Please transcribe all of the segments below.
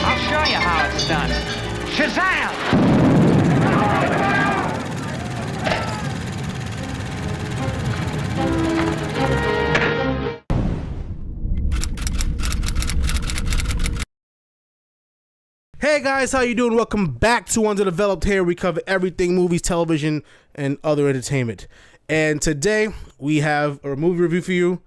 I'll show you how it's done. Shazam! Hey guys, how you doing? Welcome back to Underdeveloped. Here we cover everything movies, television, and other entertainment. And today we have a movie review for you,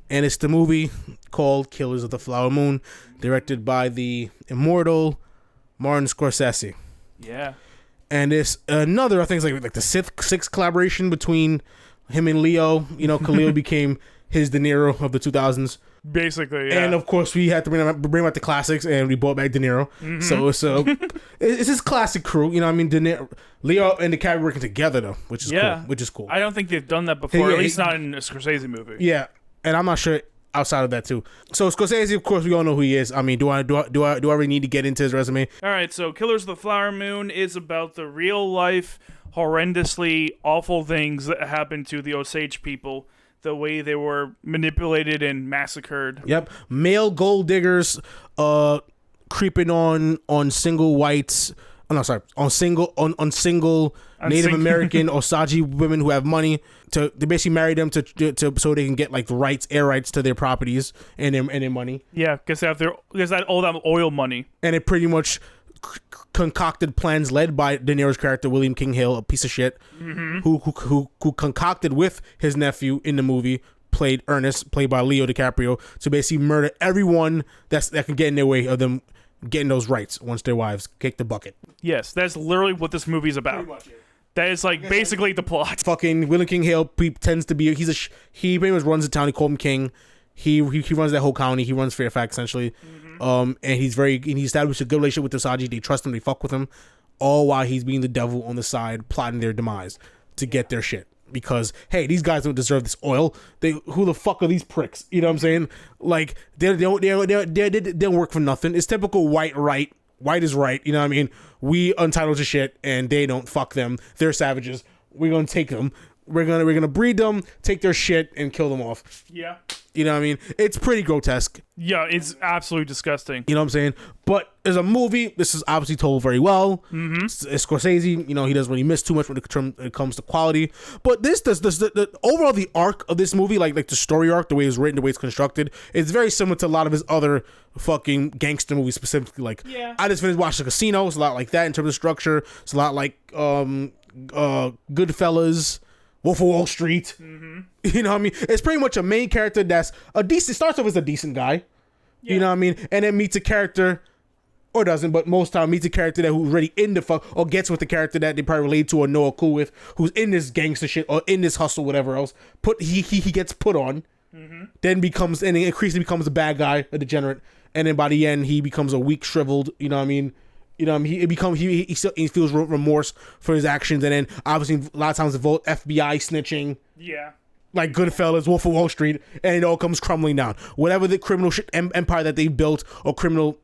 and it's the movie called Killers of the Flower Moon, directed by the immortal Martin Scorsese. Yeah. And it's another, I think it's like the sixth collaboration between him and Leo. You know, Khalil became his De Niro of the 2000s. Basically, yeah. And of course, we had to bring back the classics, and we brought back De Niro. Mm-hmm. So it's his classic crew. You know, what I mean, De Niro, Leo, and DiCaprio working together though, which is cool. Which is cool. I don't think they've done that before, at least not in a Scorsese movie. Yeah, and I'm not sure outside of that too. So Scorsese, of course, we all know who he is. I mean, do I really need to get into his resume? All right, so Killers of the Flower Moon is about the real life, horrendously awful things that happened to the Osage people. The way they were manipulated and massacred. Yep, male gold diggers, creeping on single whites. Oh, no, sorry, on single Native American Osage women who have money to basically marry them to so they can get like the air rights to their properties and their money. Yeah, because they have all that oil money. And it pretty much concocted plans led by De Niro's character William King Hill, a piece of shit, who concocted with his nephew in the movie, played Ernest, played by Leo DiCaprio, to basically murder everyone that can get in their way of them getting those rights once their wives kick the bucket. Yes, that's literally what this movie's about. Pretty much, yeah. That is like basically the plot. Fucking William King Hill tends to be he pretty much runs the town. He called him king. He runs that whole county. He runs Fairfax essentially. And he established a good relationship with the Osage. They trust him. They fuck with him, all while he's being the devil on the side, plotting their demise to get their shit. Because hey, these guys don't deserve this oil. Who the fuck are these pricks? You know what I'm saying? Like they don't work for nothing. It's typical white right. White is right. You know what I mean? We entitled to shit, and they don't. Fuck them. They're savages. We're gonna take them. We're gonna breed them, take their shit, and kill them off. Yeah. You know what I mean? It's pretty grotesque. Yeah, it's absolutely disgusting. You know what I'm saying? But as a movie, this is obviously told very well. Mm-hmm. Scorsese, you know, he doesn't really miss too much when it comes to quality. But the overall, the arc of this movie, like the story arc, the way it's written, the way it's constructed, it's very similar to a lot of his other fucking gangster movies, specifically. Like, I just finished watching Casino. It's a lot like that in terms of structure. It's a lot like Goodfellas, Wolf of Wall Street. Mm-hmm. You know what I mean? It's pretty much a main character that's starts off as a decent guy. Yeah. You know what I mean? And then meets a character, or doesn't, but most time meets a character that who's really in the fuck, or gets with the character that they probably relate to or know or cool with, who's in this gangster shit or in this hustle, whatever else. He gets put on, then increasingly becomes a bad guy, a degenerate, and then by the end he becomes a weak, shriveled. You know what I mean? You know, he feels remorse for his actions, and then obviously a lot of times the FBI snitching. Yeah. Like Goodfellas, Wolf of Wall Street, and it all comes crumbling down. Whatever the criminal empire that they built, or criminal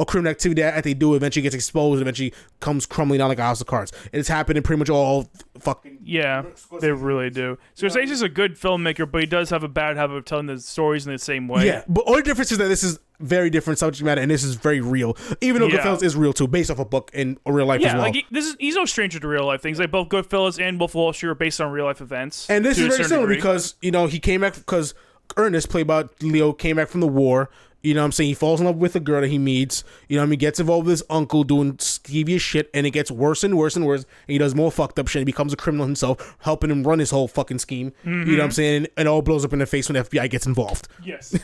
activity that they do, eventually gets exposed, eventually comes crumbling down like a house of cards. It's happened in pretty much all fucking... Yeah, they really do. Scorsese's a good filmmaker, but he does have a bad habit of telling the stories in the same way. Yeah, but only difference is that this is very different subject matter, and this is very real. Even though Goodfellas is real too, based off a book in real life as well. Like he's no stranger to real life things. Like both Goodfellas and Wolf of Wall Street are based on real life events. And this is very similar because, you know, he came back because Ernest, played by Leo, came back from the war. You know what I'm saying? He falls in love with a girl that he meets. You know what I mean? Gets involved with his uncle doing skeevious shit, and it gets worse and worse and worse. And he does more fucked up shit. He becomes a criminal himself, helping him run his whole fucking scheme. You know what I'm saying? And it all blows up in the face when the FBI gets involved. Yes.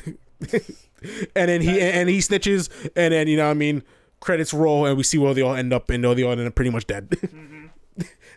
And then he snitches, and then, you know what I mean, credits roll, and we see where they all end up, and they all end up pretty much dead.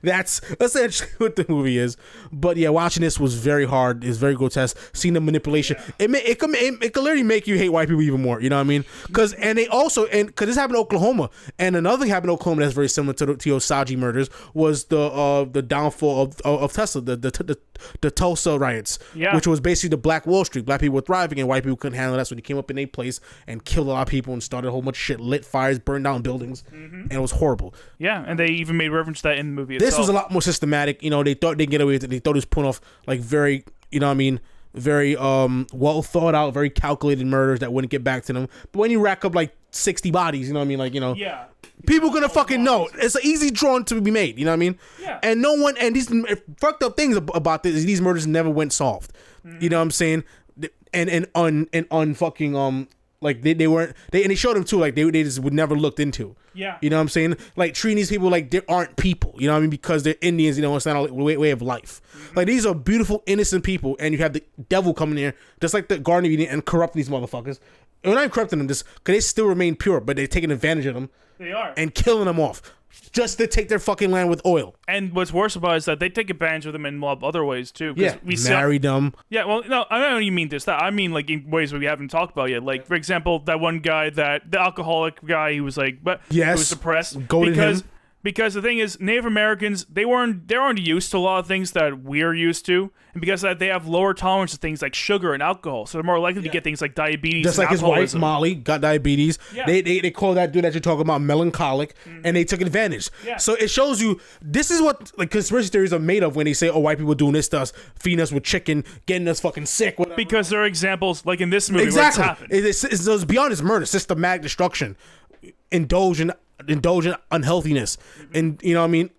That's essentially what the movie is. But yeah, watching this was very hard. It's very grotesque. Seeing the manipulation, it can literally make you hate white people even more. You know what I mean? Because this happened in Oklahoma, and another thing happened in Oklahoma that's very similar to the Osage murders was the downfall of Tesla, the Tulsa riots, which was basically the Black Wall Street. Black people were thriving, and white people couldn't handle that, so they came up in a place and killed a lot of people and started a whole bunch of shit, lit fires, burned down buildings, and it was horrible. Yeah, and they even made reference to that in the movie. This was a lot more systematic. You know, they thought they'd get away with it. They thought it was put off like very you know what I mean, very well thought out, very calculated murders that wouldn't get back to them. But when you rack up like 60 bodies, you know what I mean, like, you know, Yeah. people gonna fucking know. It's an easy drawing to be made, you know what I mean? Yeah. And no one, and these fucked up things about this, these murders never went solved. You know what I'm saying? And fucking like they weren't, and they showed them too, like they just would never looked into. Yeah. You know what I'm saying? Like treating these people like they aren't people, you know what I mean? Because they're Indians, you know, it's not a way of life. Like these are beautiful, innocent people, and you have the devil coming here, just like the Garden of Eden, and corrupt these motherfuckers. We're not corrupting them, just because they still remain pure, but they're taking advantage of them. They are. And killing them off just to take their fucking land with oil. And what's worse about it is that they take advantage of them in other ways too. 'Cause Yeah, marry them. Yeah, well, no, I don't even mean this. I mean like in ways we haven't talked about yet. Like for example, that one guy, the alcoholic guy, who was like, who was depressed Goated him. Because the thing is, Native Americans they weren't used to a lot of things that we're used to, and because of that they have lower tolerance to things like sugar and alcohol, so they're more likely to get things like diabetes. Just and like his wife alcoholism. Molly got diabetes. Yeah. They call that dude that you're talking about melancholic, and they took advantage. Yeah. So it shows you this is what like conspiracy theories are made of when they say, oh, white people doing this to us, feeding us with chicken, getting us fucking sick. Whatever. Because there are examples like in this movie Exactly. where it's happened. It's beyond his murder, systematic destruction, indulgent unhealthiness, and you know what I mean,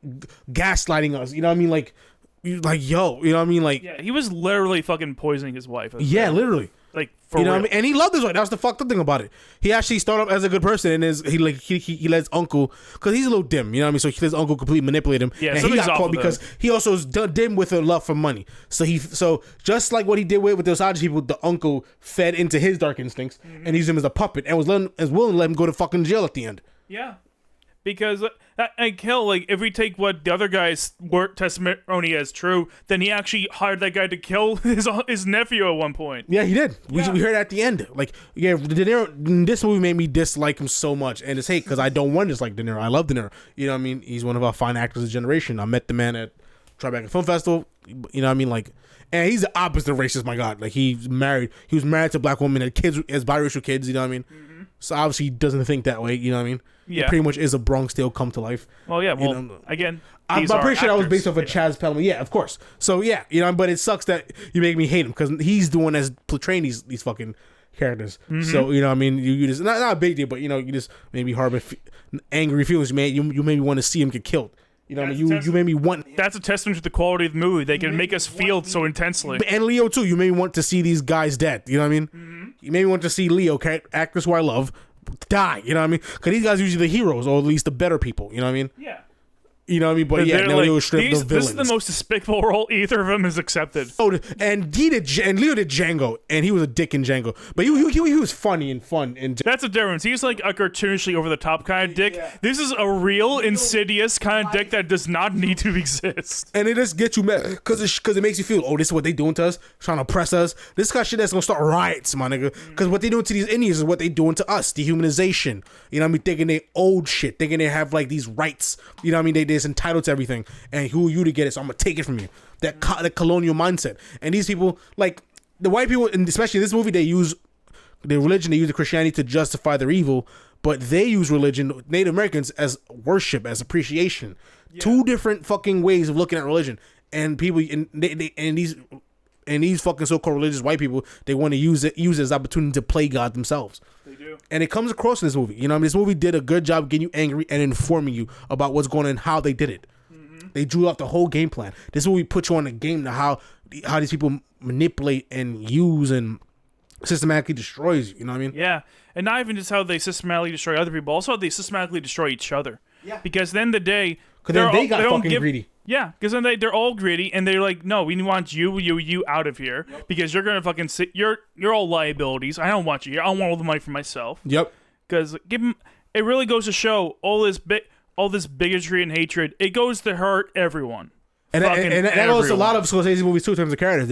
gaslighting us. You know what I mean, like yo, you know what I mean, like Yeah, he was literally fucking poisoning his wife. yeah, literally. Like for You know real. what I mean? And he loved his wife. That was the fucked up thing about it. He actually started up as a good person, and he let his uncle, because he's a little dim, you know what I mean? So he let his uncle completely manipulate him. Yeah, and he something's got off caught with because him. he also was dim with a love for money. So just like what he did with those Osage people, the uncle fed into his dark instincts and used him as a puppet, and was willing to let him go to fucking jail at the end. Yeah, because like hell, like if we take what the other guy's word testimony as true, then he actually hired that guy to kill his nephew at one point. Yeah, he did. Yeah. We heard at the end. Like, yeah, De Niro, this movie made me dislike him so much, and it's hate because I don't want to dislike De Niro. I love De Niro. You know what I mean? He's one of our fine actors of generation. I met the man at Tribeca Film Festival. You know what I mean? Like, and he's the opposite of racist. My God, like he was married to a black woman, had kids as biracial kids. You know what I mean? Mm-hmm. So obviously he doesn't think that way. You know what I mean? Yeah. It pretty much is a Bronx Tale come to life. Well, yeah. Well, You know, again, I'm these pretty are sure that was actors. based off of Chaz Pelman. Yeah, of course. So yeah, you know, but it sucks that you make me hate him because he's the one that's portraying these fucking characters. Mm-hmm. So you know, what I mean, you just not a big deal, but you know, you just maybe harbor angry feelings. You maybe want to see him get killed. You know, what I mean, you made me want. That's a testament to the quality of the movie. They can make us feel so intensely. And Leo too. You made me want to see these guys dead. You know what I mean? Mm-hmm. You made me want to see Leo, actress who I love, die. You know what I mean? Because these guys are usually the heroes, or at least the better people. You know what I mean? Yeah. You know what I mean? But yeah, They're now like, Leo stripped the this villains. is the most despicable role either of them has accepted. Oh, and Leo did Django, and he was a dick in Django. But he was funny and fun. And That's a difference. He's like a cartoonishly over the top kind of dick. This is a real insidious kind of dick that does not need to exist. it just gets you mad because it makes you feel, oh, this is what they doing to us, trying to oppress us. This kind of shit that's gonna start riots, my nigga. Because what they doing to these Indians is what they doing to us, dehumanization. You know what I mean? Thinking they old shit, thinking they have like these rights. You know what I mean? They're entitled to everything. And who are you to get it? So I'm gonna take it from you. That colonial mindset. And these people, like the white people, and especially in this movie, they use their religion, they use the Christianity to justify their evil. But they use religion, Native Americans, as worship, as appreciation. Yeah. Two different fucking ways of looking at religion. And people, and these fucking so-called religious white people, they want to use it as opportunity to play God themselves. They do. And it comes across in this movie. You know what I mean? This movie did a good job getting you angry and informing you about what's going on and how they did it. They drew out the whole game plan. This is what we put you on the game to how these people manipulate and use and systematically destroys you. You know what I mean? Yeah. And not even just how they systematically destroy other people, also how they systematically destroy each other. Yeah. Because then the day... Because they got fucking greedy. Yeah, because then they're all greedy, and they're like, no, we want you out of here, because you're gonna fucking sit. You're all liabilities. I don't want you here. I don't want all the money for myself. Yep. Because it really goes to show all this bigotry and hatred. It goes to hurt everyone. And that goes to a lot of Scorsese movies too in terms of characters.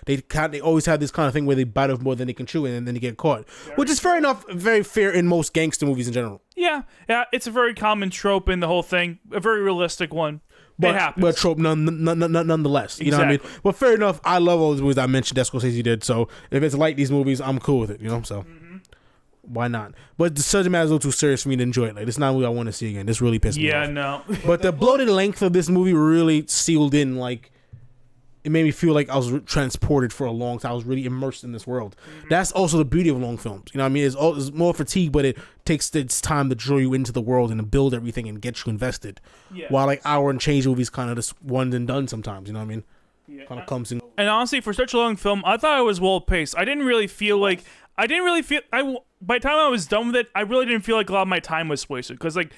They always have this kind of thing where they bite off more than they can chew, and then they get caught, which is fair enough, very fair in most gangster movies in general. Yeah, it's a very common trope in the whole thing, a very realistic one. It happens. But trope nonetheless. You know what I mean? But fair enough. I love all those movies I mentioned that Scorsese did. So if it's like these movies, I'm cool with it. You know, so why not? But the subject matter is a little too serious for me to enjoy it. Like, this is not a movie I want to see again. This really pissed me off. Yeah, no. But the bloated length of this movie really sealed in, like, it made me feel like I was transported for a long time. I was really immersed in this world. That's also the beauty of long films. You know what I mean? It's more fatigue, but it takes its time to draw you into the world and to build everything and get you invested. Yeah. While like hour and change movies kind of just one and done sometimes. You know what I mean? Yeah. Kind of comes in. And honestly, for such a long film, I thought it was well paced. I didn't really feel like by the time I was done with it, I really didn't feel like a lot of my time was wasted. Because like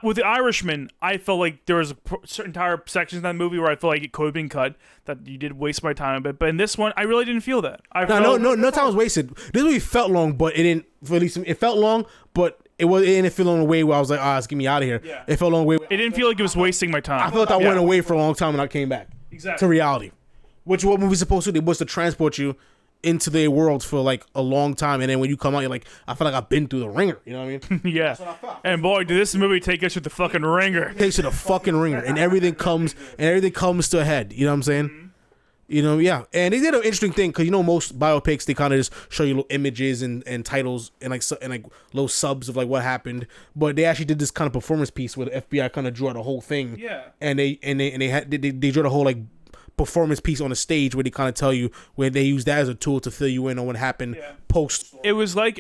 with The Irishman, I felt like there was certain entire sections of that movie where I felt like it could have been cut. That you did waste my time a bit. But in this one, I really didn't feel that. No time was wasted. This movie felt long, but it didn't. At least it felt long, but it didn't feel long a way where I was like, let's get me out of here. Yeah. It felt long way. It didn't feel like it was wasting my time. I felt I went away for a long time and I came back to reality, which what movie's supposed to do was to transport you into their world for like a long time, and then when you come out, you're like, I feel like I've been through the ringer. You know what I mean? Yeah. And boy, did this movie take us to the fucking ringer. It takes you to the fucking ringer, and everything comes to a head. You know what I'm saying? Mm-hmm. You know, yeah. And they did an interesting thing because most biopics they kind of just show you little images and titles and like little subs of like what happened, but they actually did this kind of performance piece where the FBI kind of drew out the whole thing. Yeah. And they drew the whole like performance piece on the stage where they kind of tell you where they use that as a tool to fill you in on what happened post. It was like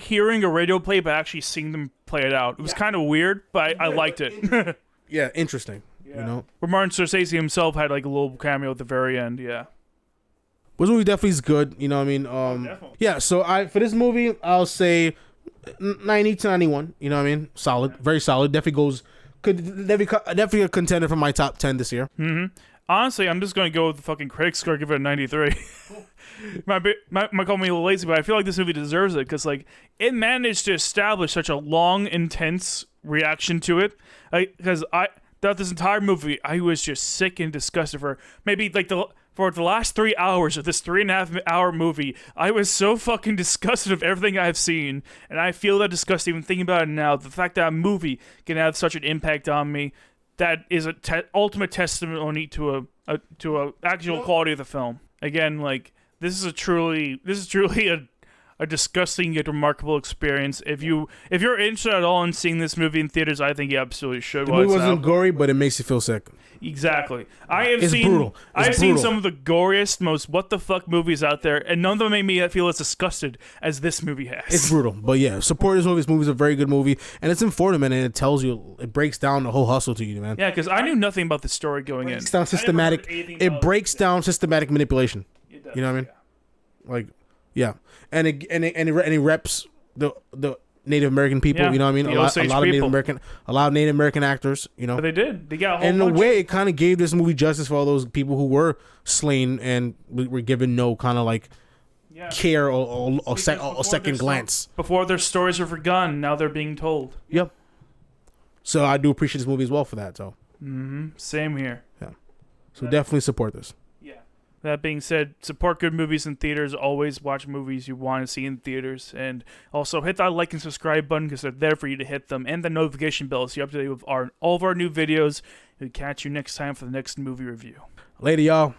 hearing a radio play, but actually seeing them play it out. It was kind of weird, but I liked it. Yeah, interesting. You know, where Martin Scorsese himself had like a little cameo at the very end. Yeah. This movie definitely is good. You know what I mean? Definitely. Yeah. So for this movie, I'll say 90 to 91. You know what I mean? Solid, very solid. Definitely a contender for my top 10 this year. Honestly, I'm just going to go with the fucking critic score, give it a 93. might call me a little lazy, but I feel like this movie deserves it because like it managed to establish such a long, intense reaction to it. Because throughout this entire movie, I was just sick and disgusted for maybe like for the last 3 hours of this 3.5 hour movie. I was so fucking disgusted of everything I've seen, and I feel that disgust even thinking about it now. The fact that a movie can have such an impact on me. That is a ultimate testimony to a actual quality of the film. Again, like this is truly a disgusting yet remarkable experience. If you're interested at all in seeing this movie in theaters, I think you absolutely should. The movie wasn't gory, but it makes you feel sick. Exactly. It's brutal. I've seen some of the goriest, most what the fuck movies out there, and none of them made me feel as disgusted as this movie has. It's brutal, but yeah, support this movie. This movie's a very good movie, and it's informative, and it tells you, it breaks down the whole hustle to you, man. Yeah, because I knew nothing about the story going in. It breaks down systematic manipulation. You know what I mean? Yeah. Like, yeah, and it reps the Native American people. Yeah, you know what I mean? A lot of Native American actors. You know, but they did. They got a whole and in a bunch way, it kind of gave this movie justice for all those people who were slain and were given no kind of like care or second glance before their stories were forgotten. Now they're being told. Yep. So I do appreciate this movie as well for that. So. Same here. Yeah. So definitely support this. That being said, support good movies in theaters. Always watch movies you want to see in theaters. And also hit that like and subscribe button because they're there for you to hit them. And the notification bell so you're up to date with all of our new videos. We'll catch you next time for the next movie review. Later, y'all.